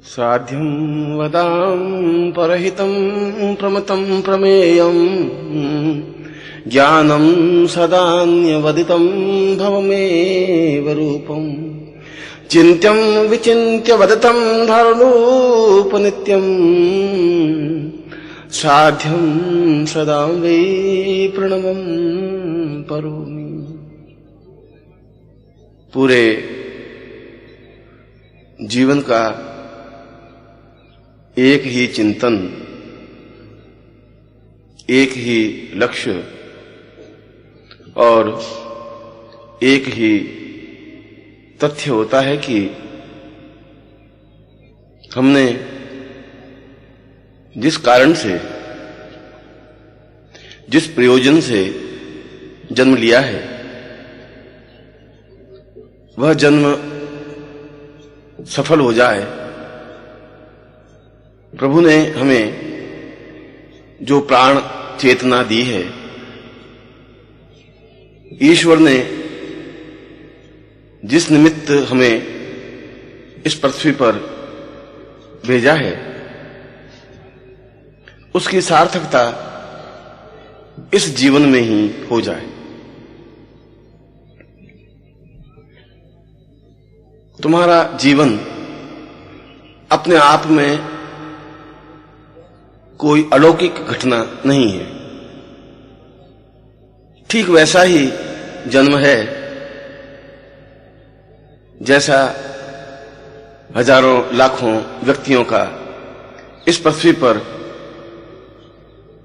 साध्यं वदां परहितं प्रमतं प्रमेयं ज्ञानं सदान्यवदितं भवमेव रूपम् चिन्त्यं विचिन्त्य वदतं धरणोपनित्यं साध्यं सदा वै प्रणवं करोमि। पूरे जीवन का एक ही चिंतन, एक ही लक्ष्य और एक ही तथ्य होता है कि हमने जिस कारण से, जिस प्रयोजन से जन्म लिया है, वह जन्म सफल हो जाए। प्रभु ने हमें जो प्राण चेतना दी है, ईश्वर ने जिस निमित्त हमें इस पृथ्वी पर भेजा है, उसकी सार्थकता इस जीवन में ही हो जाए। तुम्हारा जीवन अपने आप में कोई अलौकिक घटना नहीं है। ठीक वैसा ही जन्म है जैसा हजारों लाखों व्यक्तियों का इस पृथ्वी पर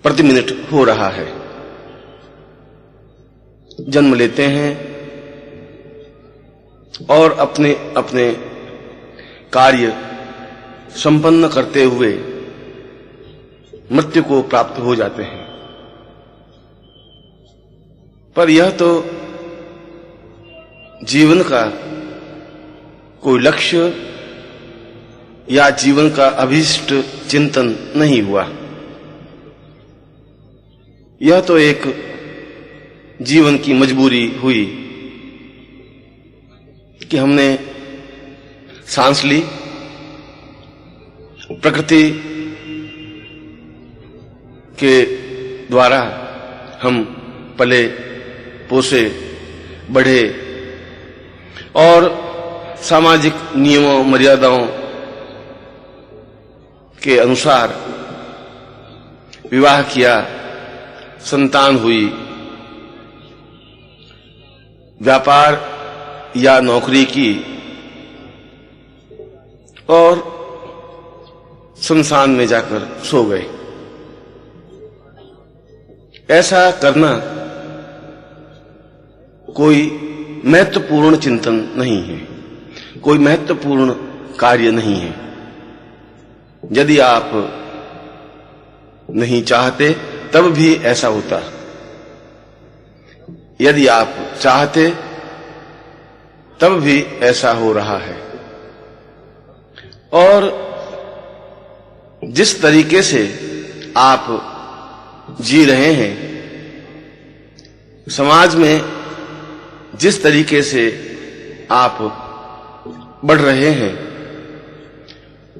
प्रति मिनट हो रहा है। जन्म लेते हैं और अपने अपने कार्य संपन्न करते हुए मृत्यु को प्राप्त हो जाते हैं। पर यह तो जीवन का कोई लक्ष्य या जीवन का अभीष्ट चिंतन नहीं हुआ। यह तो एक जीवन की मजबूरी हुई कि हमने सांस ली, प्रकृति के द्वारा हम पले पोसे बढ़े और सामाजिक नियमों मर्यादाओं के अनुसार विवाह किया, संतान हुई, व्यापार या नौकरी की और शमशान में जाकर सो गए। ऐसा करना कोई महत्वपूर्ण चिंतन नहीं है, कोई महत्वपूर्ण कार्य नहीं है। यदि आप नहीं चाहते तब भी ऐसा होता, यदि आप चाहते तब भी ऐसा हो रहा है। और जिस तरीके से आप जी रहे हैं, समाज में जिस तरीके से आप बढ़ रहे हैं,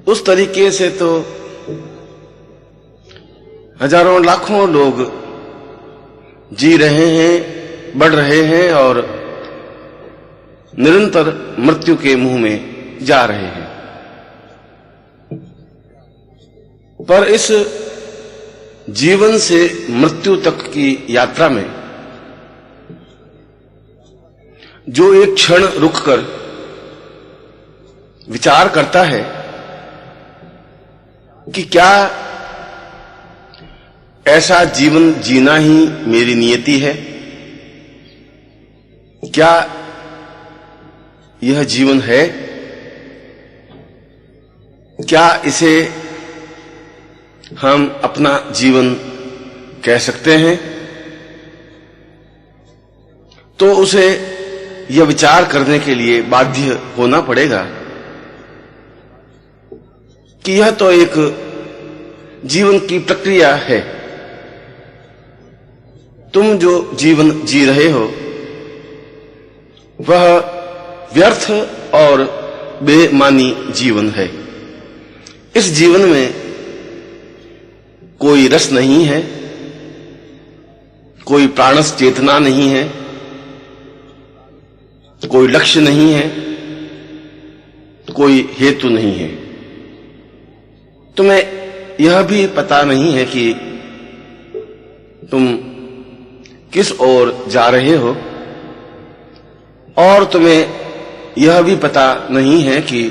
उस तरीके से तो हजारों लाखों लोग जी रहे हैं, बढ़ रहे हैं और निरंतर मृत्यु के मुंह में जा रहे हैं। पर इस जीवन से मृत्यु तक की यात्रा में जो एक क्षण रुककर विचार करता है कि क्या ऐसा जीवन जीना ही मेरी नियति है, क्या यह जीवन है, क्या इसे हम अपना जीवन कह सकते हैं, तो उसे यह विचार करने के लिए बाध्य होना पड़ेगा कि यह तो एक जीवन की प्रक्रिया है। तुम जो जीवन जी रहे हो वह व्यर्थ और बेमानी जीवन है। इस जीवन में कोई रस नहीं है, कोई प्राणस चेतना नहीं है, कोई लक्ष्य नहीं है, कोई हेतु नहीं है। तुम्हें यह भी पता नहीं है कि तुम किस ओर जा रहे हो, और तुम्हें यह भी पता नहीं है कि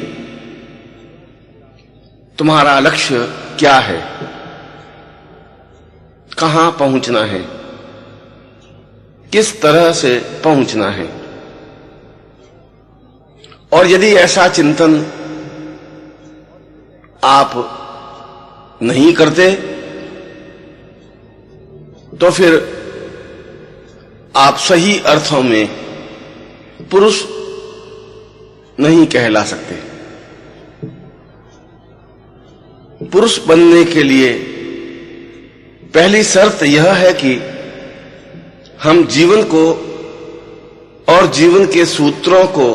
तुम्हारा लक्ष्य क्या है, कहां पहुंचना है, किस तरह से पहुंचना है। और यदि ऐसा चिंतन आप नहीं करते तो फिर आप सही अर्थों में पुरुष नहीं कहला सकते। पुरुष बनने के लिए पहली शर्त यह है कि हम जीवन को और जीवन के सूत्रों को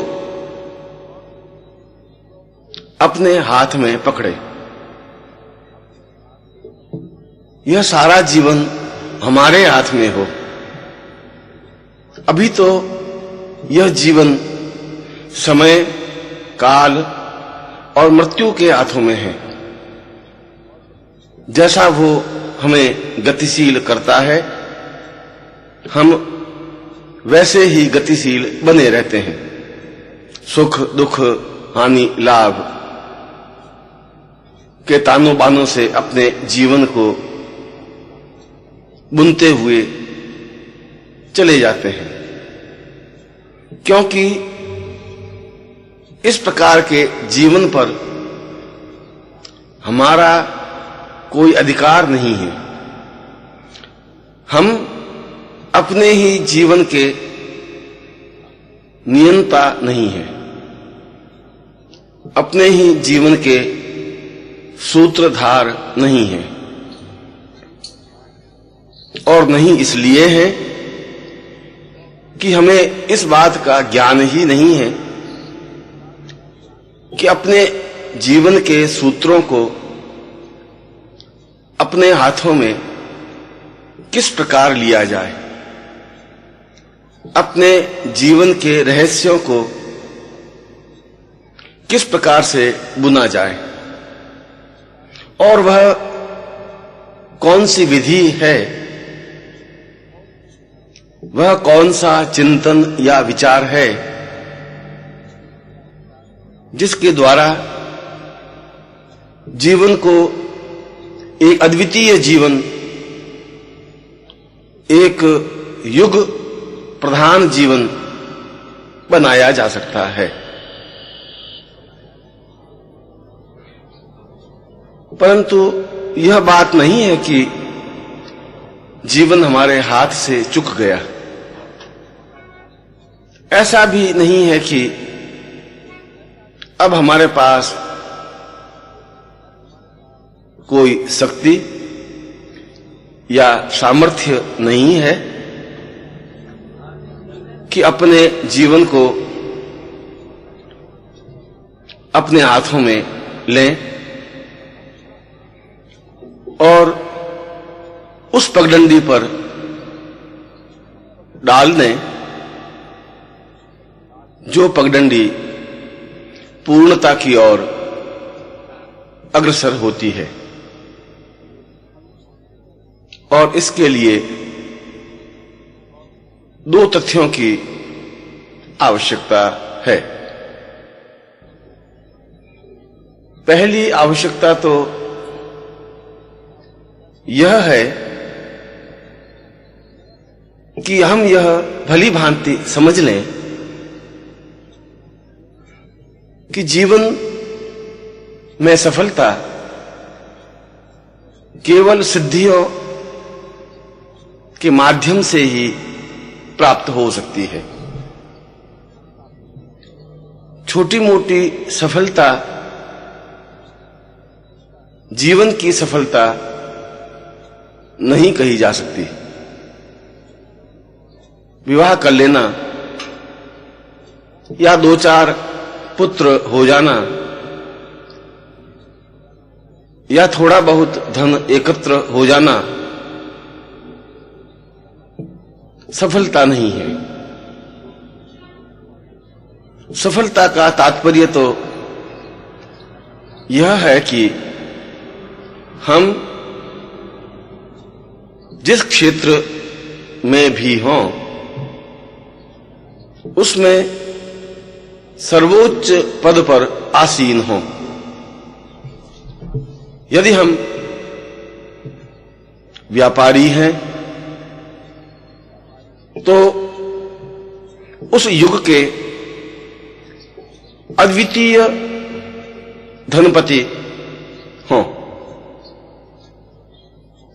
अपने हाथ में पकड़े। यह सारा जीवन हमारे हाथ में हो। अभी तो यह जीवन समय, काल और मृत्यु के हाथों में है। जैसा वो हमें गतिशील करता है, हम वैसे ही गतिशील बने रहते हैं। सुख दुख, हानि लाभ के तानों बानों से अपने जीवन को बुनते हुए चले जाते हैं, क्योंकि इस प्रकार के जीवन पर हमारा कोई अधिकार नहीं है। हम अपने ही जीवन के नियंता नहीं है, अपने ही जीवन के सूत्रधार नहीं है, और नहीं इसलिए है कि हमें इस बात का ज्ञान ही नहीं है कि अपने जीवन के सूत्रों को अपने हाथों में किस प्रकार लिया जाए, अपने जीवन के रहस्यों को किस प्रकार से बुना जाए, और वह कौन सी विधि है, वह कौन सा चिंतन या विचार है जिसके द्वारा जीवन को एक अद्वितीय जीवन, एक युग प्रधान जीवन बनाया जा सकता है। परंतु यह बात नहीं है कि जीवन हमारे हाथ से चूक गया। ऐसा भी नहीं है कि अब हमारे पास कोई शक्ति या सामर्थ्य नहीं है कि अपने जीवन को अपने हाथों में लें और उस पगडंडी पर डाल दें जो पगडंडी पूर्णता की ओर अग्रसर होती है। और इसके लिए दो तथ्यों की आवश्यकता है। पहली आवश्यकता तो यह है कि हम यह भली भांति समझ लें कि जीवन में सफलता केवल सिद्धियों के माध्यम से ही प्राप्त हो सकती है। छोटी मोटी सफलता जीवन की सफलता नहीं कही जा सकती। विवाह कर लेना या दो चार पुत्र हो जाना या थोड़ा बहुत धन एकत्र हो जाना सफलता नहीं है। सफलता का तात्पर्य तो यह है कि हम जिस क्षेत्र में भी हों उसमें सर्वोच्च पद पर आसीन हों। यदि हम व्यापारी हैं तो उस युग के अद्वितीय धनपति हों।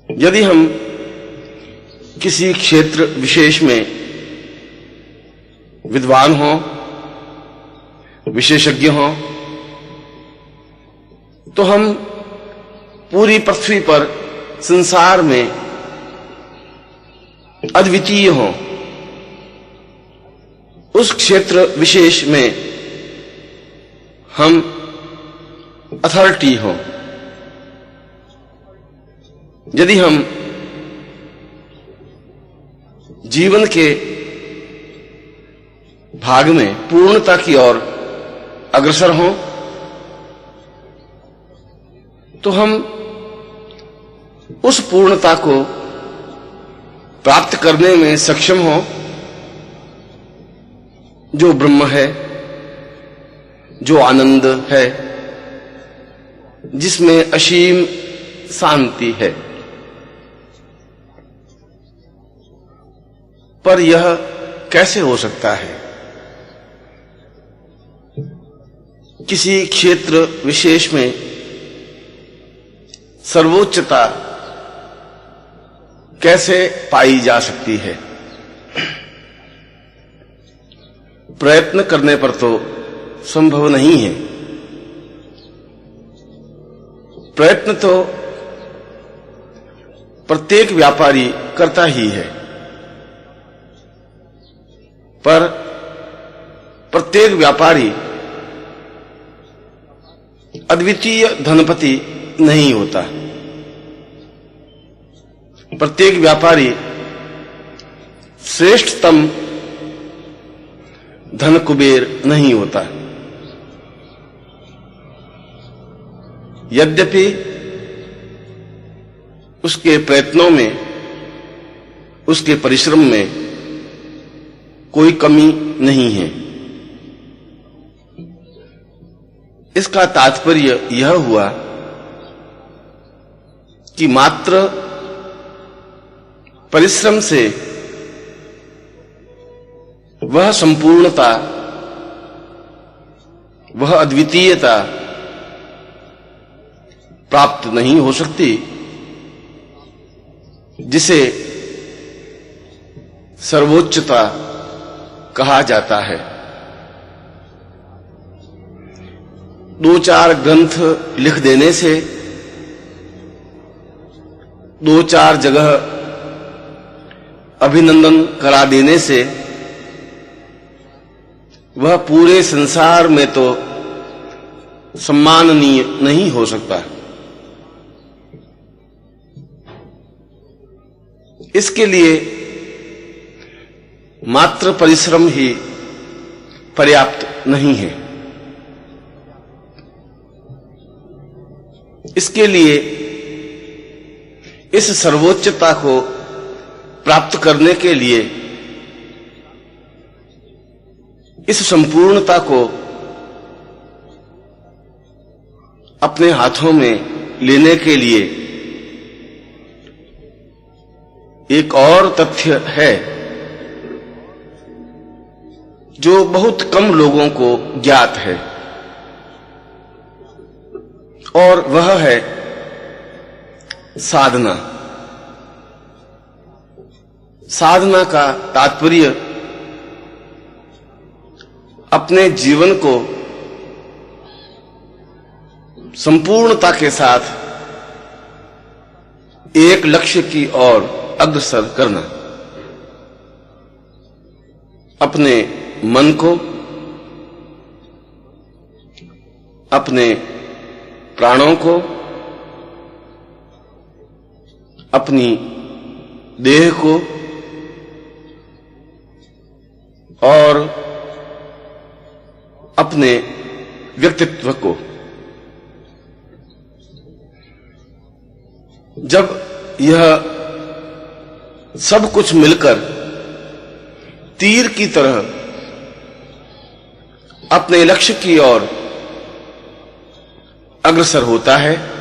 यदि हम किसी क्षेत्र विशेष में विद्वान हों, विशेषज्ञ हों, तो हम पूरी पृथ्वी पर संसार में अद्वितीय हों। उस क्षेत्र विशेष में हम अथॉरिटी हों। यदि हम जीवन के भाग में पूर्णता की ओर अग्रसर हों तो हम उस पूर्णता को प्राप्त करने में सक्षम हों जो ब्रह्म है, जो आनंद है, जिसमें असीम शांति है। पर यह कैसे हो सकता है? किसी क्षेत्र विशेष में सर्वोच्चता कैसे पाई जा सकती है? प्रयत्न करने पर तो संभव नहीं है। प्रयत्न तो प्रत्येक व्यापारी करता ही है, पर प्रत्येक व्यापारी अद्वितीय धनपति नहीं होता। प्रत्येक व्यापारी श्रेष्ठतम धन कुबेर नहीं होता। यद्यपि उसके प्रयत्नों में, उसके परिश्रम में कोई कमी नहीं है। इसका तात्पर्य यह हुआ कि मात्र परिश्रम से वह संपूर्णता, वह अद्वितीयता प्राप्त नहीं हो सकती जिसे सर्वोच्चता कहा जाता है। दो चार ग्रंथ लिख देने से, दो चार जगह अभिनंदन करा देने से वह पूरे संसार में तो सम्माननीय नहीं हो सकता। इसके लिए मात्र परिश्रम ही पर्याप्त नहीं है। इसके लिए इस सर्वोच्चता को प्राप्त करने के लिए, इस संपूर्णता को अपने हाथों में लेने के लिए एक और तथ्य है जो बहुत कम लोगों को ज्ञात है, और वह है साधना। साधना का तात्पर्य अपने जीवन को संपूर्णता के साथ एक लक्ष्य की ओर अग्रसर करना। अपने मन को, अपने प्राणों को, अपनी देह को और अपने व्यक्तित्व को। जब यह सब कुछ मिलकर तीर की तरह अपने लक्ष्य की ओर अग्रसर होता है,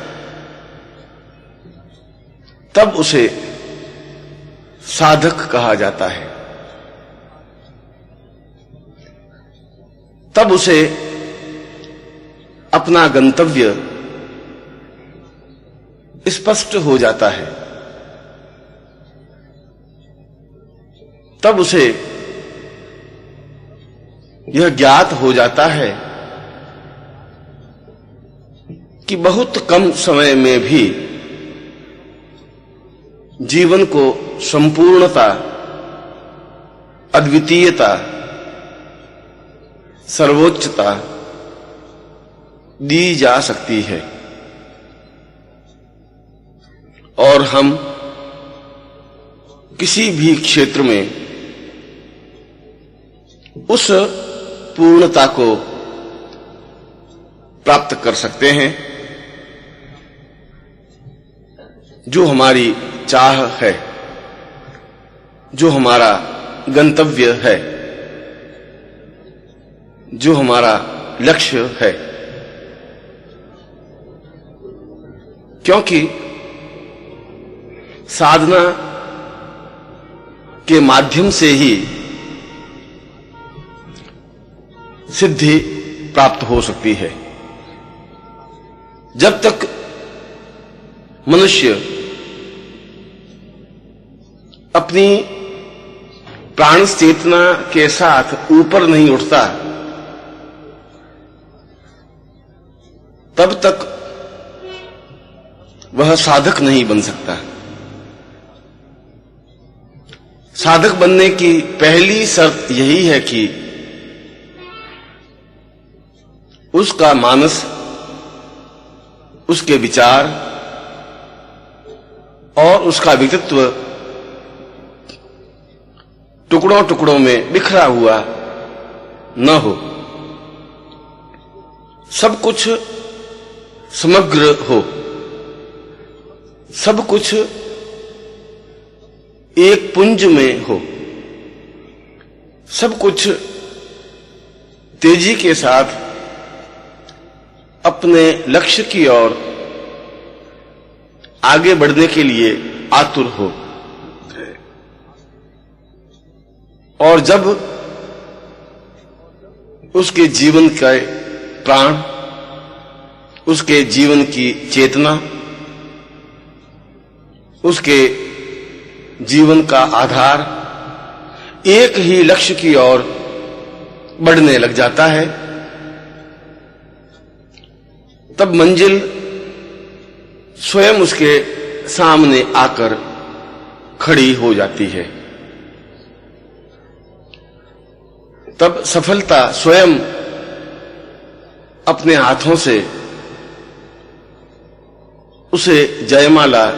तब उसे साधक कहा जाता है। तब उसे अपना गंतव्य स्पष्ट हो जाता है। तब उसे यह ज्ञात हो जाता है कि बहुत कम समय में भी जीवन को संपूर्णता, अद्वितीयता, सर्वोच्चता दी जा सकती है और हम किसी भी क्षेत्र में उस पूर्णता को प्राप्त कर सकते हैं जो हमारी चाह है, जो हमारा गंतव्य है, जो हमारा लक्ष्य है। क्योंकि साधना के माध्यम से ही सिद्धि प्राप्त हो सकती है। जब तक मनुष्य अपनी प्राण चेतना के साथ ऊपर नहीं उठता, तब तक वह साधक नहीं बन सकता। साधक बनने की पहली शर्त यही है कि उसका मानस, उसके विचार और उसका व्यक्तित्व टुकड़ों टुकड़ों में बिखरा हुआ न हो, सब कुछ समग्र हो, सब कुछ एक पुंज में हो, सब कुछ तेजी के साथ अपने लक्ष्य की ओर आगे बढ़ने के लिए आतुर हो। और जब उसके जीवन का प्राण, उसके जीवन की चेतना, उसके जीवन का आधार एक ही लक्ष्य की ओर बढ़ने लग जाता है, तब मंजिल स्वयं उसके सामने आकर खड़ी हो जाती है। तब सफलता स्वयं अपने हाथों से उसे जयमाला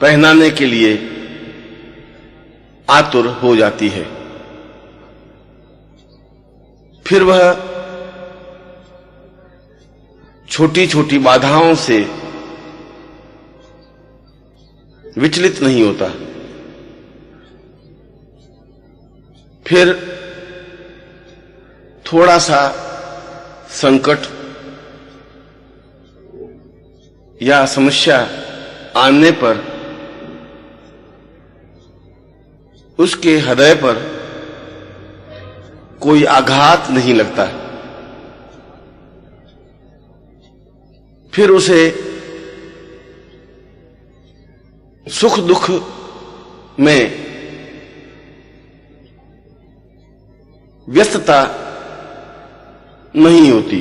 पहनाने के लिए आतुर हो जाती है। फिर वह छोटी छोटी बाधाओं से विचलित नहीं होता। फिर थोड़ा सा संकट या समस्या आने पर उसके हृदय पर कोई आघात नहीं लगता। फिर उसे सुख दुख में व्यस्तता नहीं होती।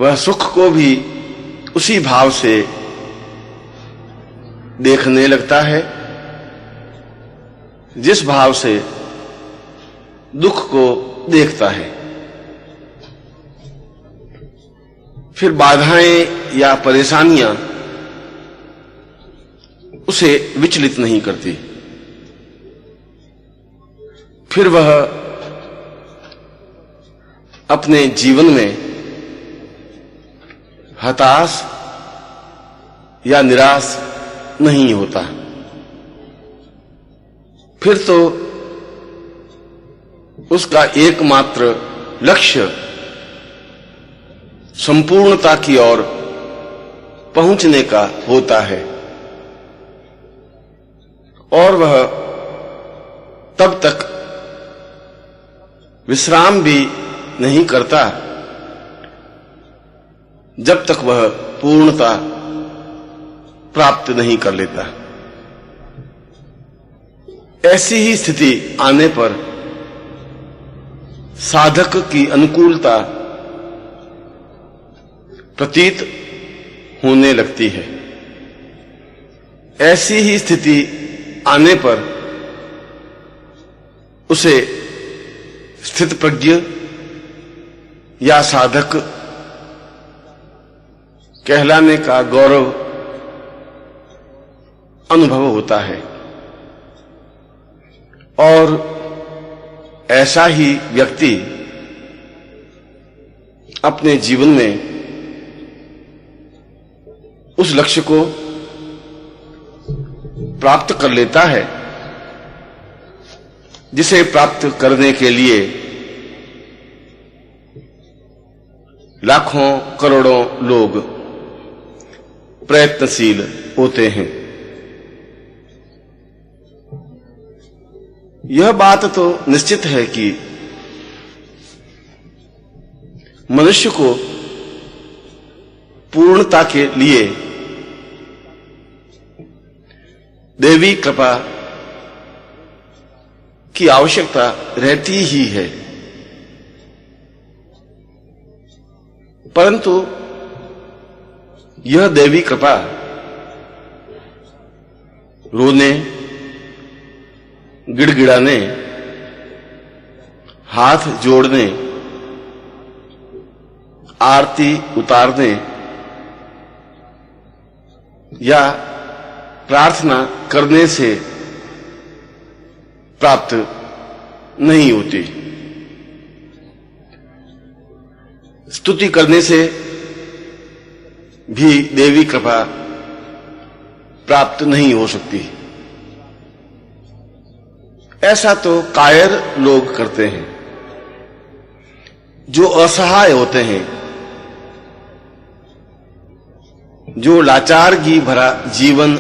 वह सुख को भी उसी भाव से देखने लगता है जिस भाव से दुख को देखता है। फिर बाधाएं या परेशानियां उसे विचलित नहीं करती। फिर वह अपने जीवन में हताश या निराश नहीं होता। फिर तो उसका एकमात्र लक्ष्य संपूर्णता की ओर पहुंचने का होता है और वह तब तक विश्राम भी नहीं करता जब तक वह पूर्णता प्राप्त नहीं कर लेता। ऐसी ही स्थिति आने पर साधक की अनुकूलता प्रतीत होने लगती है। ऐसी ही स्थिति आने पर उसे स्थित प्रज्ञ या साधक कहलाने का गौरव अनुभव होता है और ऐसा ही व्यक्ति अपने जीवन में उस लक्ष्य को प्राप्त कर लेता है जिसे प्राप्त करने के लिए लाखों करोड़ों लोग प्रयत्नशील होते हैं। यह बात तो निश्चित है कि मनुष्य को पूर्णता के लिए देवी कृपा की आवश्यकता रहती ही है, परंतु यह देवी कृपा रोने, गिड़गिड़ाने, हाथ जोड़ने, आरती उतारने या प्रार्थना करने से प्राप्त नहीं होती। स्तुति करने से भी देवी कृपा प्राप्त नहीं हो सकती। ऐसा तो कायर लोग करते हैं जो असहाय होते हैं, जो लाचारगी भरा जीवन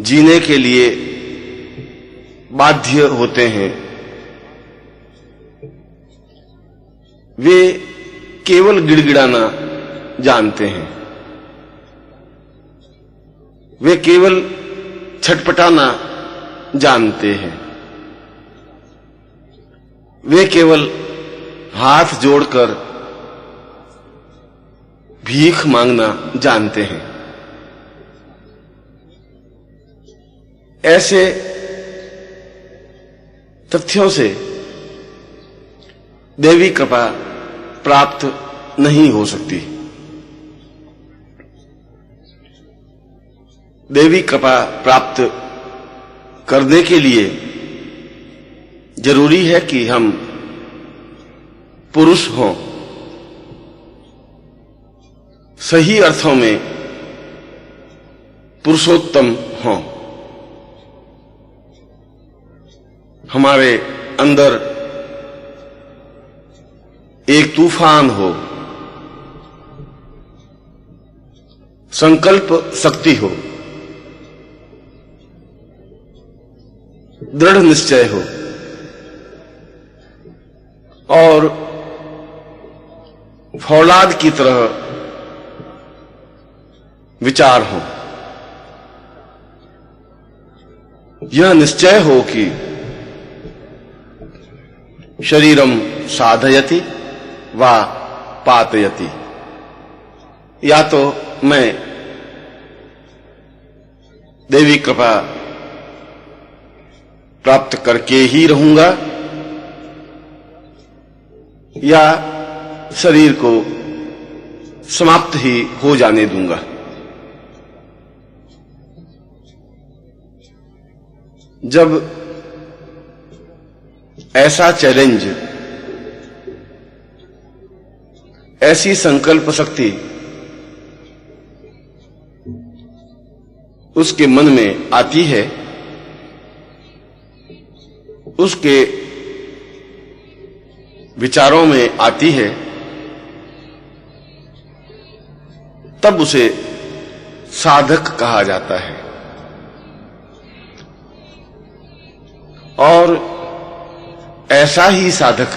जीने के लिए बाध्य होते हैं। वे केवल गिड़गिड़ाना जानते हैं, वे केवल छटपटाना जानते हैं, वे केवल हाथ जोड़कर भीख मांगना जानते हैं। ऐसे तथ्यों से देवी कृपा प्राप्त नहीं हो सकती। देवी कृपा प्राप्त करने के लिए जरूरी है कि हम पुरुष हों, सही अर्थों में पुरुषोत्तम हों। हमारे अंदर एक तूफान हो, संकल्प शक्ति हो, दृढ़ निश्चय हो और फौलाद की तरह विचार हो। यह निश्चय हो कि शरीरम साधयति वा पातयति, या तो मैं देवी कृपा प्राप्त करके ही रहूंगा या शरीर को समाप्त ही हो जाने दूंगा। जब ऐसा चैलेंज, ऐसी संकल्प शक्ति उसके मन में आती है, उसके विचारों में आती है, तब उसे साधक कहा जाता है। और ऐसा ही साधक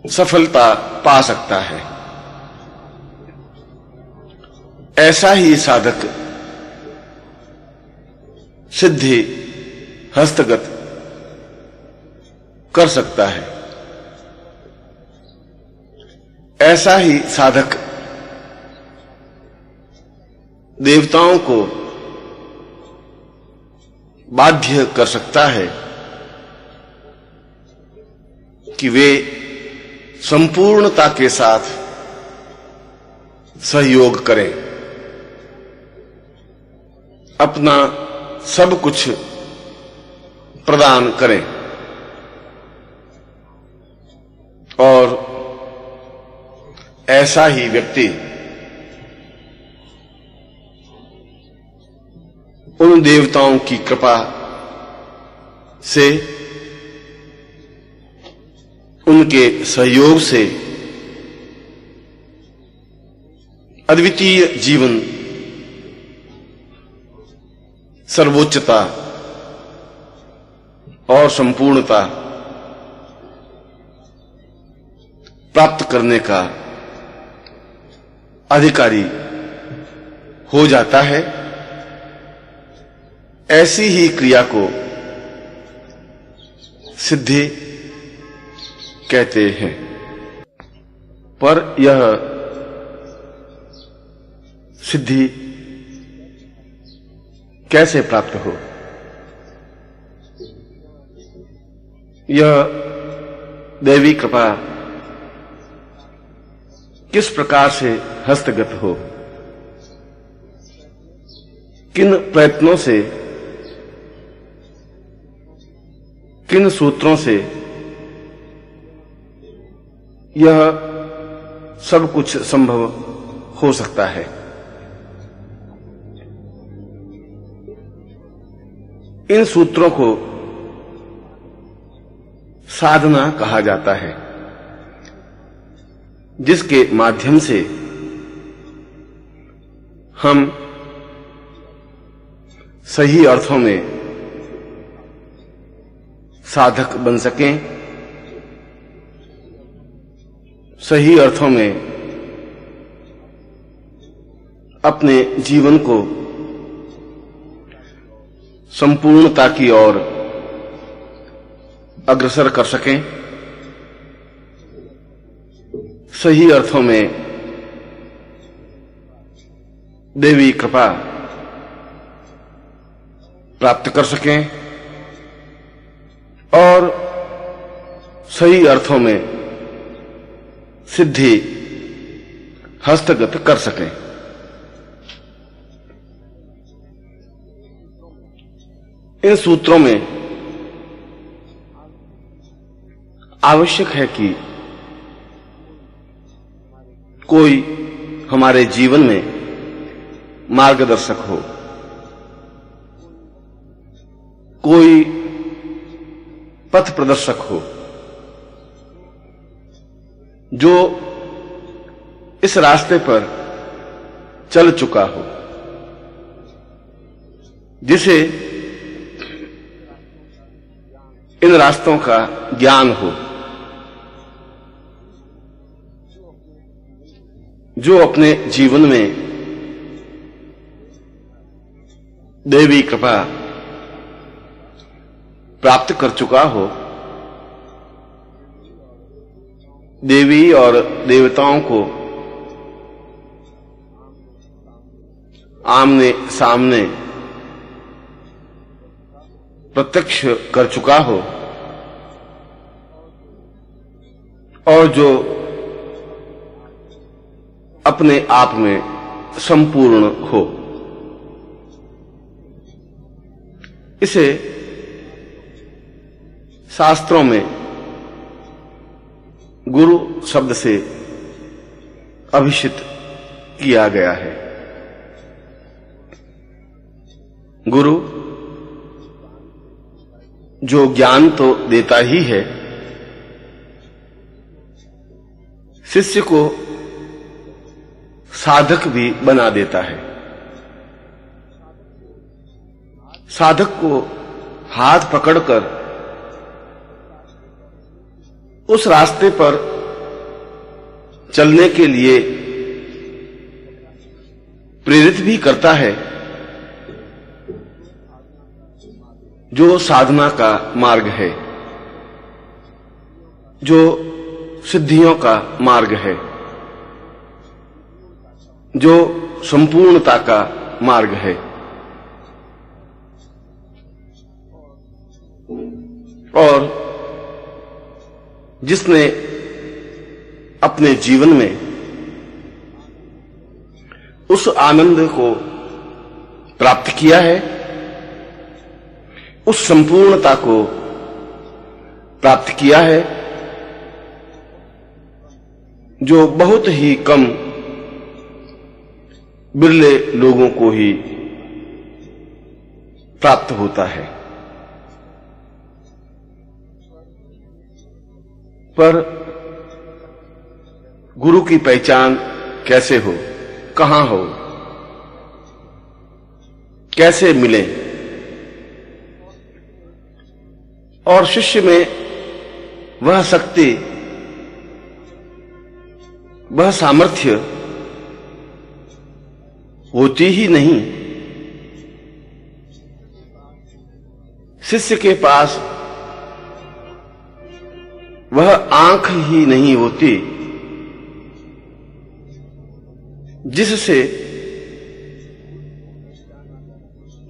सफलता पा सकता है, ऐसा ही साधक सिद्धि हस्तगत कर सकता है, ऐसा ही साधक देवताओं को बाध्य कर सकता है कि वे संपूर्णता के साथ सहयोग करें, अपना सब कुछ प्रदान करें। और ऐसा ही व्यक्ति उन देवताओं की कृपा से, उनके सहयोग से अद्वितीय जीवन, सर्वोच्चता और संपूर्णता प्राप्त करने का अधिकारी हो जाता है। ऐसी ही क्रिया को सिद्धि कहते हैं। पर यह सिद्धि कैसे प्राप्त हो, यह दैवी कृपा किस प्रकार से हस्तगत हो, किन प्रयत्नों से, किन सूत्रों से यह सब कुछ संभव हो सकता है। इन सूत्रों को साधना कहा जाता है, जिसके माध्यम से हम सही अर्थों में साधक बन सकें, सही अर्थों में अपने जीवन को संपूर्णता की ओर अग्रसर कर सकें, सही अर्थों में देवी कृपा प्राप्त कर सकें और सही अर्थों में सिद्धि हस्तगत कर सकें। इन सूत्रों में आवश्यक है कि कोई हमारे जीवन में मार्गदर्शक हो, कोई पथ प्रदर्शक हो, जो इस रास्ते पर चल चुका हो, जिसे इन रास्तों का ज्ञान हो, जो अपने जीवन में देवी कृपा प्राप्त कर चुका हो, देवी और देवताओं को आमने सामने प्रत्यक्ष कर चुका हो और जो अपने आप में संपूर्ण हो। इसे शास्त्रों में गुरु शब्द से अभिषिक्त किया गया है। गुरु जो ज्ञान तो देता ही है, शिष्य को साधक भी बना देता है। साधक को हाथ पकड़कर उस रास्ते पर चलने के लिए प्रेरित भी करता है जो साधना का मार्ग है, जो सिद्धियों का मार्ग है, जो संपूर्णता का मार्ग है। और जिसने अपने जीवन में उस आनंद को प्राप्त किया है, उस संपूर्णता को प्राप्त किया है, जो बहुत ही कम बिरले लोगों को ही प्राप्त होता है। पर गुरु की पहचान कैसे हो, कहां हो, कैसे मिले, और शिष्य में वह शक्ति, वह सामर्थ्य होती ही नहीं। शिष्य के पास वह आंख ही नहीं होती जिससे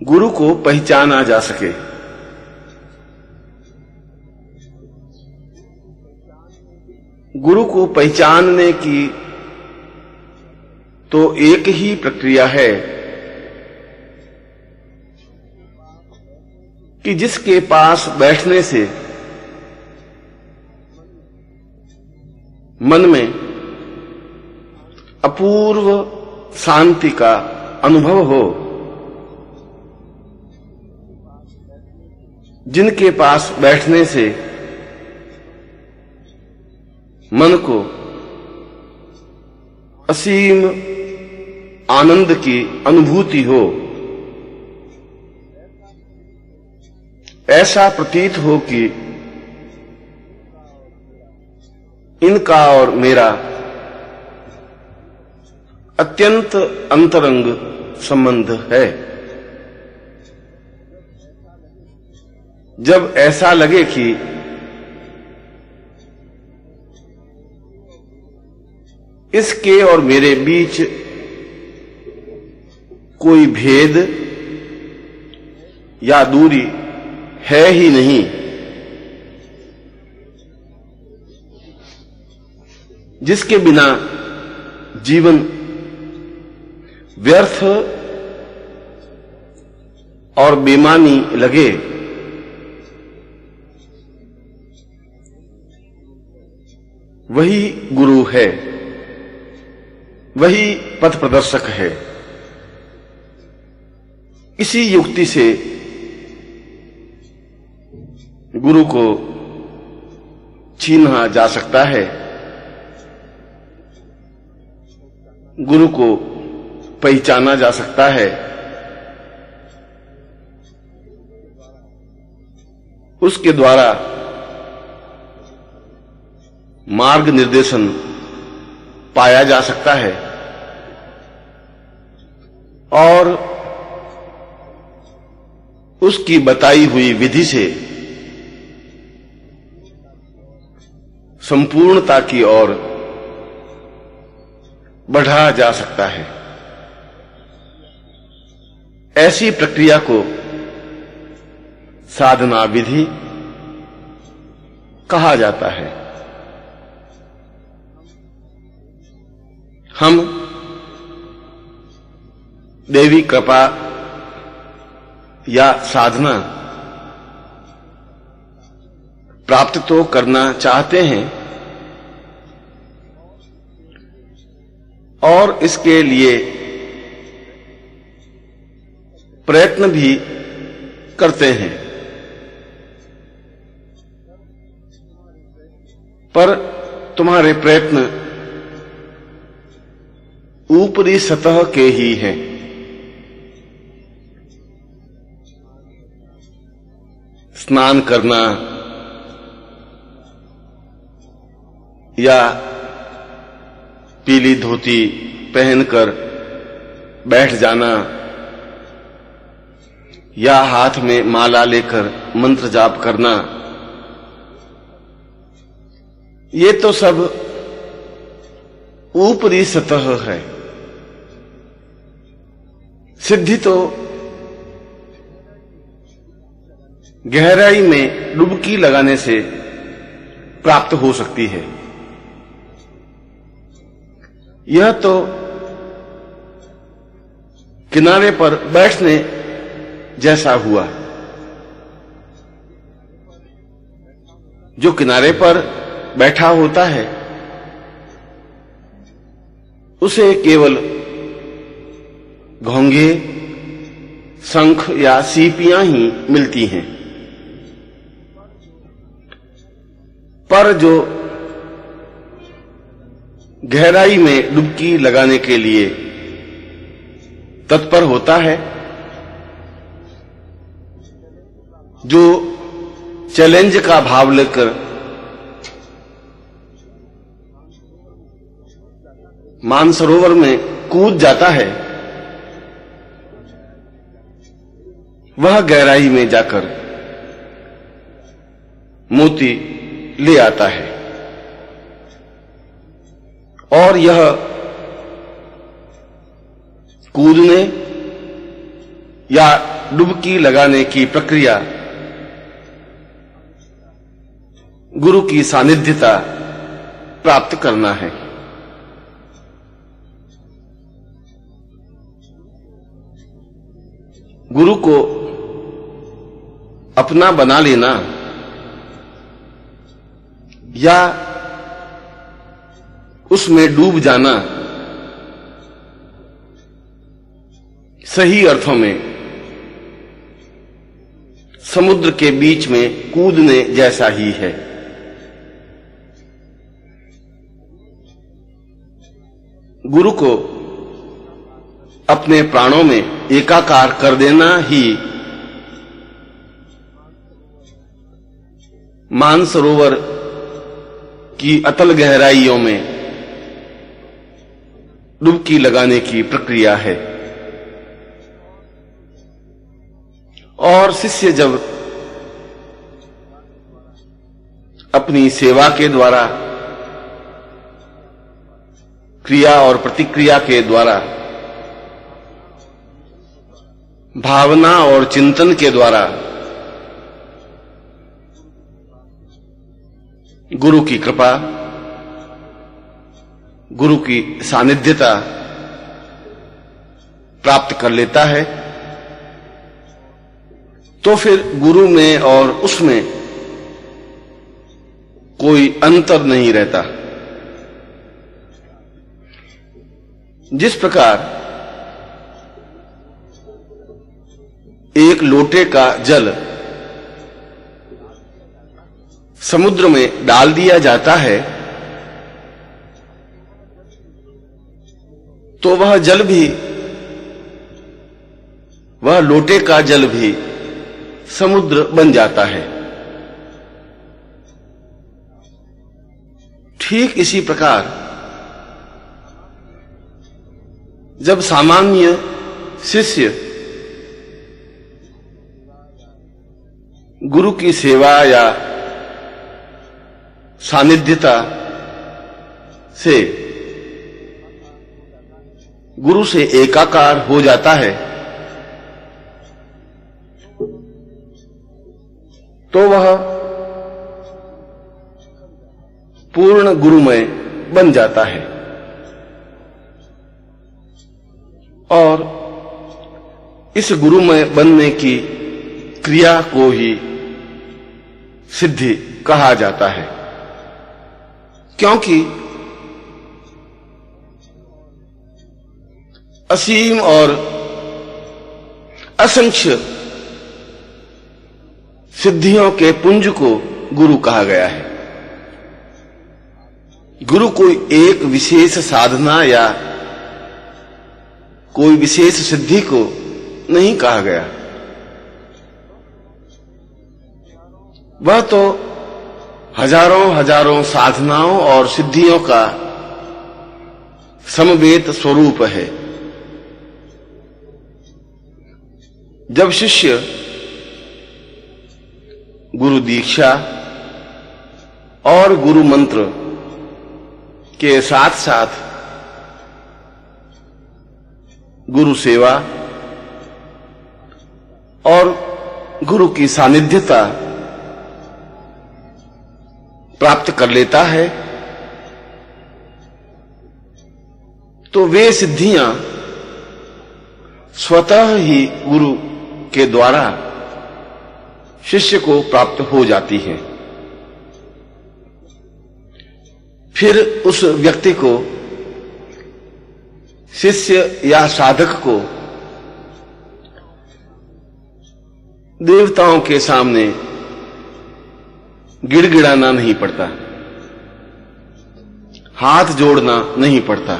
गुरु को पहचाना जा सके। गुरु को पहचानने की तो एक ही प्रक्रिया है कि जिसके पास बैठने से मन में अपूर्व शांति का अनुभव हो, जिनके पास बैठने से मन को असीम आनंद की अनुभूति हो, ऐसा प्रतीत हो कि इनका और मेरा अत्यंत अंतरंग संबंध है। जब ऐसा लगे कि इसके और मेरे बीच कोई भेद या दूरी है ही नहीं, जिसके बिना जीवन व्यर्थ और बेमानी लगे, वही गुरु है, वही पथ प्रदर्शक है। इसी युक्ति से गुरु को छीना जा सकता है, गुरु को पहचाना जा सकता है। उसके द्वारा मार्ग निर्देशन पाया जा सकता है और उसकी बताई हुई विधि से संपूर्णता की ओर बढ़ा जा सकता है। ऐसी प्रक्रिया को साधना विधि कहा जाता है। हम देवी कृपा या साधना प्राप्त तो करना चाहते हैं और इसके लिए प्रयत्न भी करते हैं, पर तुम्हारे प्रयत्न ऊपरी सतह के ही हैं। स्नान करना या पीली धोती पहनकर बैठ जाना या हाथ में माला लेकर मंत्र जाप करना, ये तो सब ऊपरी सतह है। सिद्धि तो गहराई में डुबकी लगाने से प्राप्त हो सकती है। यह तो किनारे पर बैठने जैसा हुआ। जो किनारे पर बैठा होता है उसे केवल घोंघे, शंख या सीपियां ही मिलती हैं, पर जो गहराई में डुबकी लगाने के लिए तत्पर होता है, जो चैलेंज का भाव लेकर मानसरोवर में कूद जाता है, वह गहराई में जाकर मोती ले आता है। और यह कूदने या डुबकी लगाने की प्रक्रिया गुरु की सानिध्यता प्राप्त करना है। गुरु को अपना बना लेना या उसमें डूब जाना सही अर्थों में समुद्र के बीच में कूदने जैसा ही है। गुरु को अपने प्राणों में एकाकार कर देना ही मानसरोवर की अतल गहराइयों में डुबकी लगाने की प्रक्रिया है। और शिष्य जब अपनी सेवा के द्वारा, क्रिया और प्रतिक्रिया के द्वारा, भावना और चिंतन के द्वारा गुरु की कृपा, गुरु की सानिध्यता प्राप्त कर लेता है, तो फिर गुरु में और उसमें कोई अंतर नहीं रहता। जिस प्रकार एक लोटे का जल समुद्र में डाल दिया जाता है, तो वह जल भी, वह लोटे का जल भी समुद्र बन जाता है। ठीक इसी प्रकार जब सामान्य शिष्य गुरु की सेवा या सानिध्यता से गुरु से एकाकार हो जाता है, तो वह पूर्ण गुरुमय बन जाता है और इस गुरुमय बनने की क्रिया को ही सिद्धि कहा जाता है, क्योंकि असीम और असंख्य सिद्धियों के पुंज को गुरु कहा गया है। गुरु कोई एक विशेष साधना या कोई विशेष सिद्धि को नहीं कहा गया। वह तो हजारों हजारों साधनाओं और सिद्धियों का समवेत स्वरूप है। जब शिष्य गुरु दीक्षा और गुरु मंत्र के साथ साथ गुरु सेवा और गुरु की सानिध्यता प्राप्त कर लेता है, तो वे सिद्धियां स्वतः ही गुरु के द्वारा शिष्य को प्राप्त हो जाती हैं। फिर उस व्यक्ति को, शिष्य या साधक को देवताओं के सामने गिड़गिड़ाना नहीं पड़ता, हाथ जोड़ना नहीं पड़ता,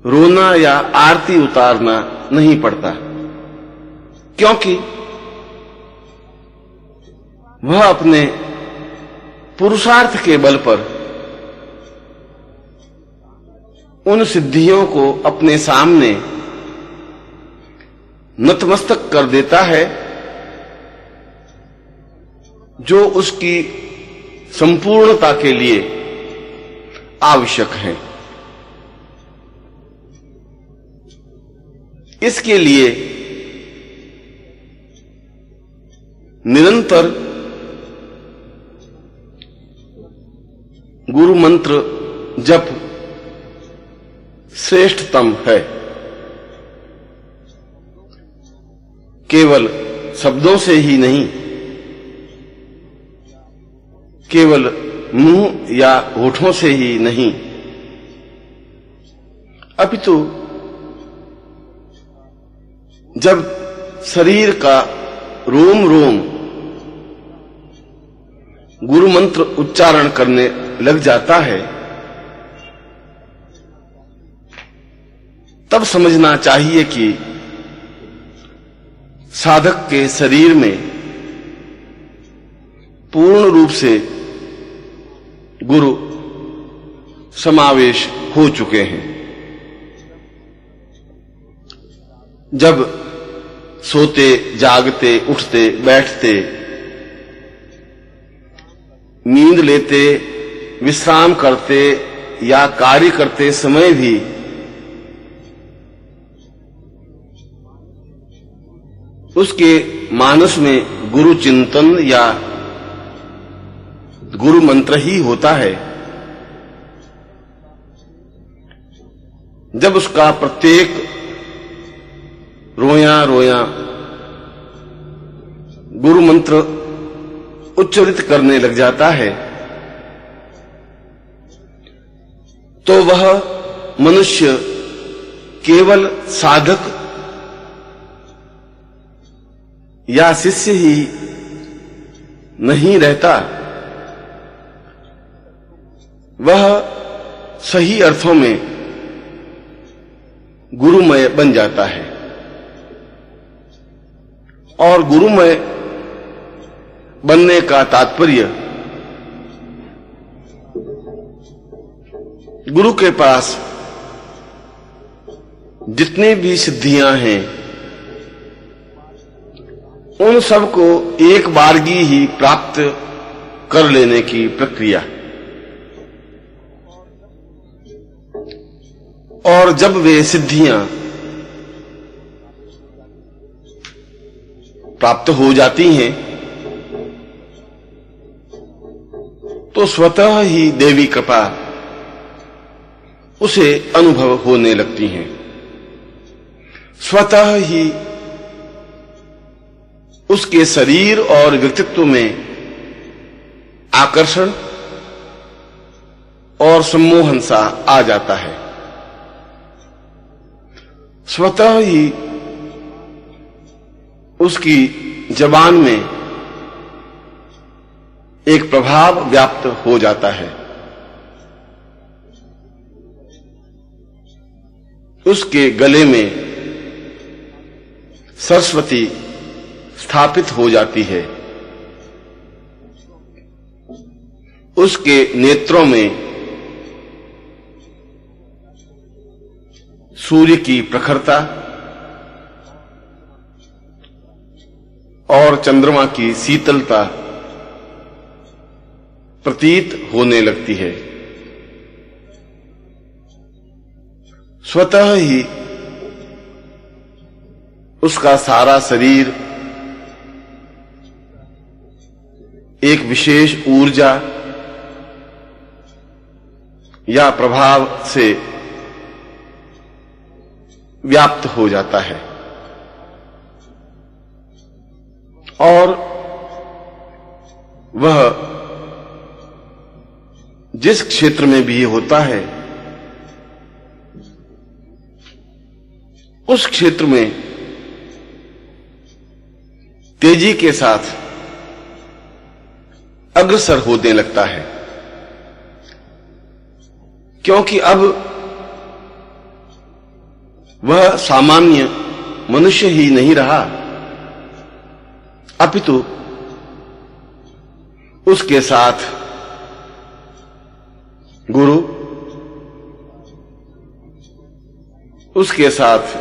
रोना या आरती उतारना नहीं पड़ता, क्योंकि वह अपने पुरुषार्थ के बल पर उन सिद्धियों को अपने सामने नतमस्तक कर देता है जो उसकी संपूर्णता के लिए आवश्यक है। इसके लिए निरंतर गुरु मंत्र जप श्रेष्ठतम है। केवल शब्दों से ही नहीं, केवल मुंह या होठों से ही नहीं, अपितु जब शरीर का रोम रोम गुरु मंत्र उच्चारण करने लग जाता है, तब समझना चाहिए कि साधक के शरीर में पूर्ण रूप से गुरु समावेश हो चुके हैं। जब सोते, जागते, उठते, बैठते, नींद लेते, विश्राम करते या कार्य करते समय भी उसके मानस में गुरु चिंतन या गुरु मंत्र ही होता है, जब उसका प्रत्येक रोया रोया गुरु मंत्र उच्चारित करने लग जाता है, तो वह मनुष्य केवल साधक या शिष्य ही नहीं रहता, वह सही अर्थों में गुरुमय बन जाता है। और गुरुमय बनने का तात्पर्य गुरु के पास जितनी भी सिद्धियां हैं, उन सबको एक बारगी ही प्राप्त कर लेने की प्रक्रिया। और जब वे सिद्धियां प्राप्त हो जाती हैं, तो स्वतः ही देवी कृपा उसे अनुभव होने लगती हैं, स्वतः ही उसके शरीर और व्यक्तित्व में आकर्षण और सम्मोहन सा आ जाता है। स्वतः ही उसकी जबान में एक प्रभाव व्याप्त हो जाता है। उसके गले में सरस्वती स्थापित हो जाती है। उसके नेत्रों में सूर्य की प्रखरता और चंद्रमा की शीतलता प्रतीत होने लगती है। स्वतः ही उसका सारा शरीर एक विशेष ऊर्जा या प्रभाव से व्याप्त हो जाता है और वह जिस क्षेत्र में भी होता है उस क्षेत्र में तेजी के साथ अग्रसर होने लगता है, क्योंकि अब वह सामान्य मनुष्य ही नहीं रहा, अपितु उसके साथ गुरु, उसके साथ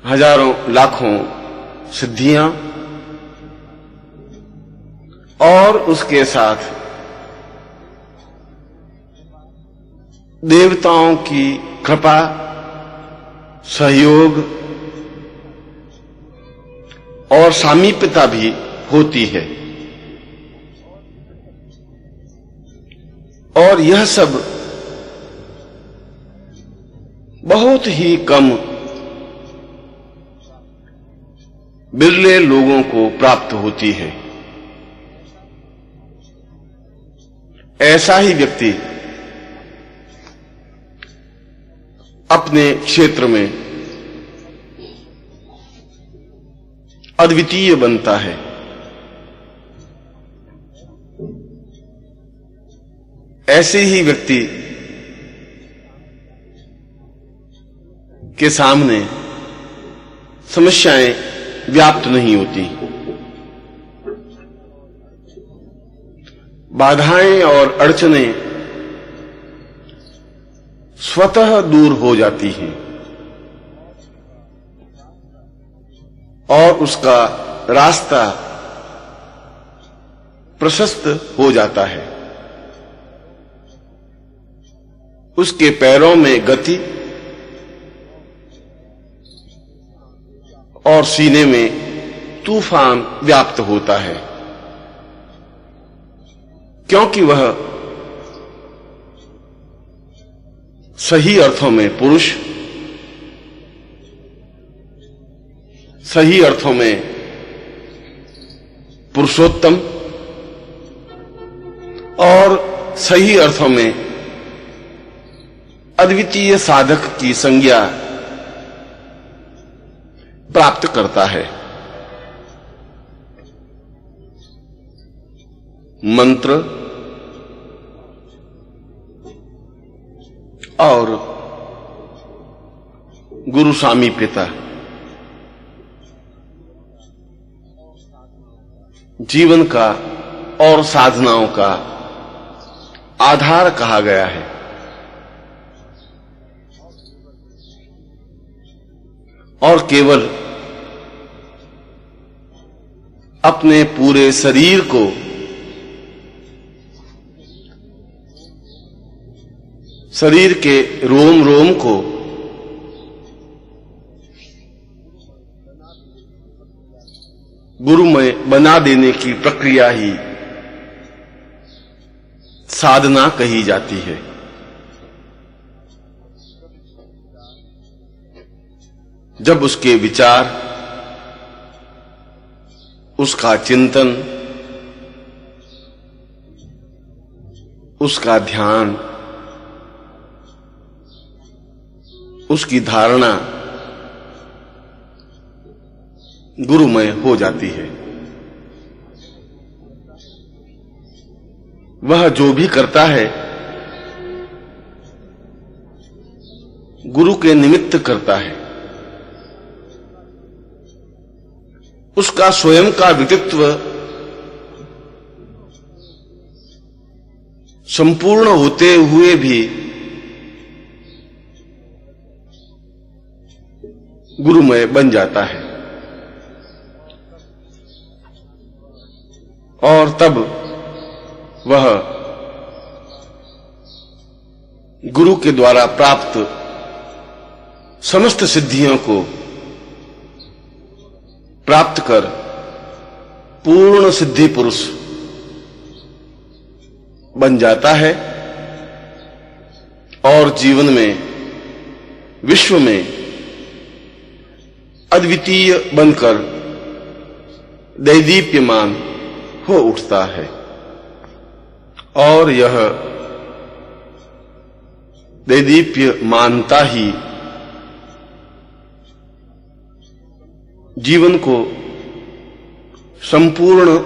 हजारों लाखों सिद्धियां और उसके साथ देवताओं की कृपा, सहयोग और सामीप्यता भी होती है। और यह सब बहुत ही कम बिरले लोगों को प्राप्त होती है। ऐसा ही व्यक्ति अपने क्षेत्र में अद्वितीय बनता है। ऐसे ही व्यक्ति के सामने समस्याएं व्याप्त नहीं होती, बाधाएं और अड़चनें स्वतः दूर हो जाती हैं और उसका रास्ता प्रशस्त हो जाता है। उसके पैरों में गति और सीने में तूफान व्याप्त होता है, क्योंकि वह सही अर्थों में पुरुष, सही अर्थों में पुरुषोत्तम और सही अर्थों में अद्वितीय साधक की संज्ञा प्राप्त करता है। मंत्र और गुरु सामीप्यता जीवन का और साधनाओं का आधार कहा गया है। और केवल अपने पूरे शरीर को शरीर के रोम रोम को गुरुमय बना देने की प्रक्रिया ही साधना कही जाती है। जब उसके विचार उसका चिंतन, उसका ध्यान, उसकी धारणा गुरुमय हो जाती है। वह जो भी करता है गुरु के निमित्त करता है। उसका स्वयं का व्यक्तित्व संपूर्ण होते हुए भी गुरुमय बन जाता है और तब वह गुरु के द्वारा प्राप्त समस्त सिद्धियों को प्राप्त कर पूर्ण सिद्धि पुरुष बन जाता है और जीवन में, विश्व में अद्वितीय बनकर दैदीप्यमान हो उठता है। और यह दैदीप्यमानता ही जीवन को संपूर्ण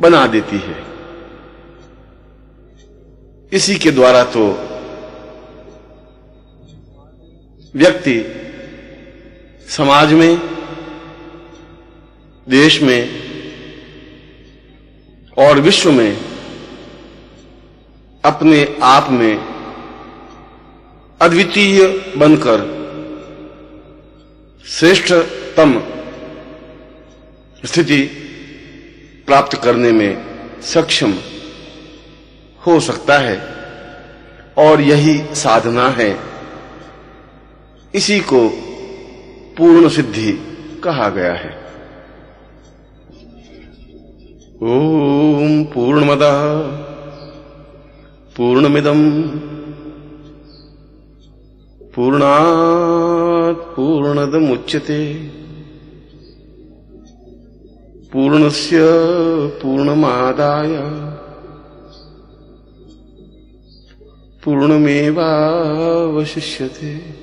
बना देती है। इसी के द्वारा तो व्यक्ति समाज में, देश में और विश्व में अपने आप में अद्वितीय बनकर श्रेष्ठतम स्थिति प्राप्त करने में सक्षम हो सकता है और यही साधना है। इसी को पूर्ण सिद्धि कहा गया है। ओम पूर्णमदः पूर्णमिदं पूर्णात् पूर्णदमुच्यते पूर्णस्य पूर्णमादाय पूर्णमेवावशिष्यते।